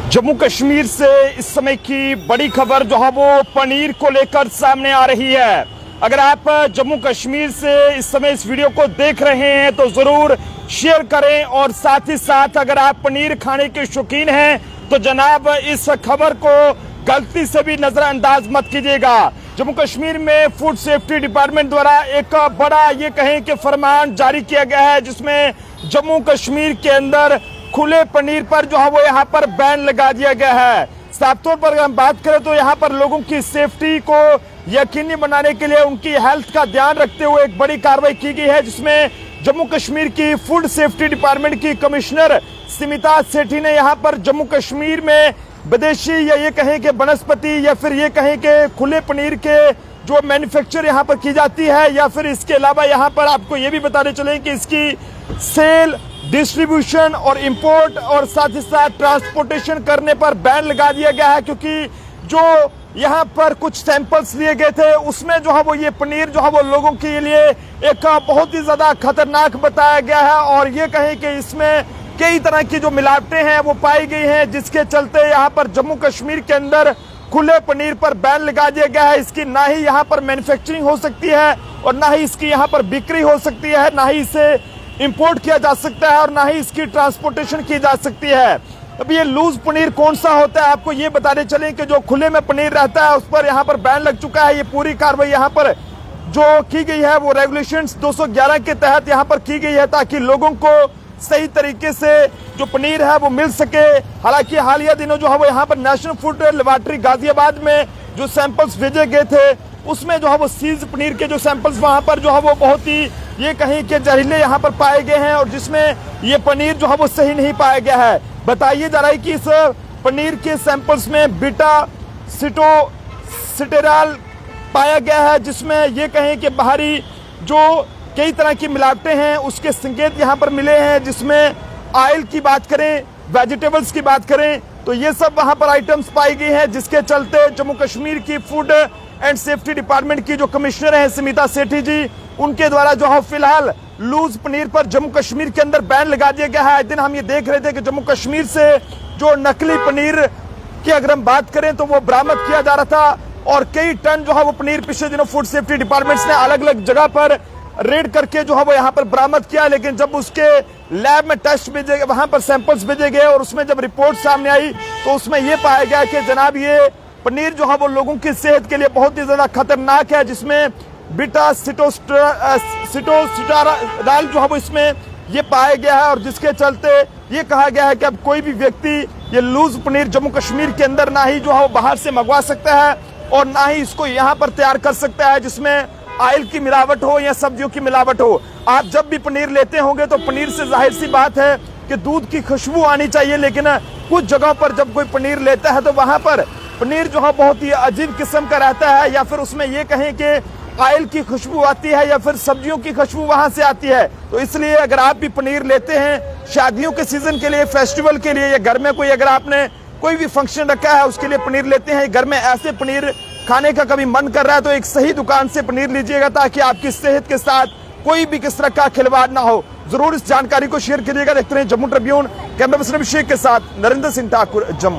जम्मू कश्मीर से इस समय की बड़ी खबर जो है वो पनीर को लेकर सामने आ रही है। अगर आप जम्मू कश्मीर से इस समय इस वीडियो को देख रहे हैं तो जरूर शेयर करें और साथ ही साथ अगर आप पनीर खाने के शौकीन हैं तो जनाब इस खबर को गलती से भी नजरअंदाज मत कीजिएगा। जम्मू कश्मीर में फूड सेफ्टी डिपार्टमेंट द्वारा एक बड़ा ये कहें कि फरमान जारी किया गया है, जिसमें जम्मू कश्मीर के अंदर खुले पनीर पर जो है वो यहाँ पर बैन लगा दिया गया है। साफ तौर पर अगर हम बात करें तो यहाँ पर लोगों की सेफ्टी को यकीनी बनाने के लिए उनकी हेल्थ का ध्यान रखते हुए एक बड़ी कार्रवाई की गई है, जिसमें जम्मू कश्मीर की फूड सेफ्टी डिपार्टमेंट की कमिश्नर स्मिता सेठी ने यहाँ पर जम्मू कश्मीर में विदेशी या ये कहें कि वनस्पति या फिर ये कहें कि खुले पनीर के जो मैन्युफैक्चर यहाँ पर की जाती है या फिर इसके अलावा यहाँ पर आपको ये भी बताने चले कि इसकी सेल, डिस्ट्रीब्यूशन और इंपोर्ट और साथ ही साथ ट्रांसपोर्टेशन करने पर बैन लगा दिया गया है, क्योंकि जो यहाँ पर कुछ सैंपल्स लिए गए थे उसमें जो है वो ये पनीर जो है वो लोगों के लिए एक बहुत ही ज्यादा खतरनाक बताया गया है और ये कहें कि इसमें कई तरह की जो मिलावटें हैं वो पाई गई हैं, जिसके चलते यहाँ पर जम्मू कश्मीर के अंदर खुले पनीर पर बैन लगा दिया गया है। इसकी ना ही यहाँ पर मैन्युफैक्चरिंग हो सकती है और ना ही इसकी यहाँ पर बिक्री हो सकती है, ना ही इसे इंपोर्ट किया जा सकता है और ना ही इसकी ट्रांसपोर्टेशन की जा सकती है। अब ये लूज पनीर कौन सा होता है आपको ये बताने चलें कि जो खुले में पनीर रहता है उस पर यहाँ पर बैन लग चुका है। ये पूरी कार्रवाई यहाँ पर जो की गई है वो रेगुलेशंस 211 के तहत यहाँ पर की गई है, ताकि लोगों को सही तरीके से जो पनीर है वो मिल सके। हालांकि हालिया दिनों जो है वो यहाँ पर नेशनल फूड लेबोरेटरी गाजियाबाद में जो सैंपल्स भेजे गए थे उसमें जो है वो सीज पनीर के जो सैंपल्स वहां पर जो है वो बहुत ही ये कहीं के जहरीले यहाँ पर पाए गए हैं और जिसमें ये पनीर जो है वो सही नहीं पाया गया है। बताइए जा रहा है कि इस पनीर के सैंपल्स में बीटा सिटोसिटेरॉल पाया गया है, जिसमें ये कहें कि बाहरी जो कई तरह की मिलावटें हैं उसके संकेत यहाँ पर मिले हैं, जिसमें ऑयल की बात करें, वेजिटेबल्स की बात करें तो ये सब वहां पर आइटम्स पाई गई हैं, जिसके चलते जम्मू कश्मीर की फूड एंड सेफ्टी डिपार्टमेंट की जो कमिश्नर हैं स्मिता सेठी जी, उनके द्वारा जो है फिलहाल लूज पनीर पर जम्मू कश्मीर के अंदर बैन लगा दिया गया है। दिन हम ये देख रहे थे कि जम्मू कश्मीर से जो नकली पनीर की अगर हम बात करें तो वो बरामद किया जा रहा था और कई टन जो है वो पनीर पिछले दिनों फूड सेफ्टी डिपार्टमेंट्स ने अलग अलग जगह पर रेड करके जो है वो यहाँ पर बरामद किया, लेकिन जब उसके लैब में टेस्ट भेजे वहां पर सैंपल्स भेजे गए और उसमें जब रिपोर्ट सामने आई तो उसमें ये पाया गया कि जनाब ये पनीर जो है वो लोगों की सेहत के लिए बहुत ही ज्यादा खतरनाक है, जिसमें बीटा सिटोसिटेरॉल जो है वो इसमें ये पाया गया है और जिसके चलते ये कहा गया है कि अब कोई भी व्यक्ति ये लूज पनीर जम्मू कश्मीर के अंदर ना ही जो है वो बाहर से मंगवा सकता है और ना ही इसको यहाँ पर तैयार कर सकता है जिसमें ऑयल की मिलावट हो या सब्जियों की मिलावट हो। आप जब भी पनीर लेते होंगे तो पनीर से जाहिर सी बात है कि दूध की खुशबू आनी चाहिए, लेकिन कुछ जगहों पर जब कोई पनीर लेता है तो वहां पर पनीर जो है बहुत ही अजीब किस्म का रहता है, या फिर उसमें ये कहें कि ऑयल की खुशबू आती है या फिर सब्जियों की खुशबू वहां से आती है। तो इसलिए अगर आप भी पनीर लेते हैं शादियों के सीजन के लिए, फेस्टिवल के लिए या घर में कोई अगर आपने कोई भी फंक्शन रखा है उसके लिए पनीर लेते हैं, घर में ऐसे पनीर खाने का कभी मन कर रहा है तो एक सही दुकान से पनीर लीजिएगा, ताकि आपकी सेहत के साथ कोई भी किस तरह का खिलवाड़ ना हो। जरूर इस जानकारी को शेयर कीजिएगा। देखते रहिए जम्मू ट्रिब्यून। कैमरा पर्सन अभिषेक के साथ नरेंद्र सिंह ठाकुर, जम्मू।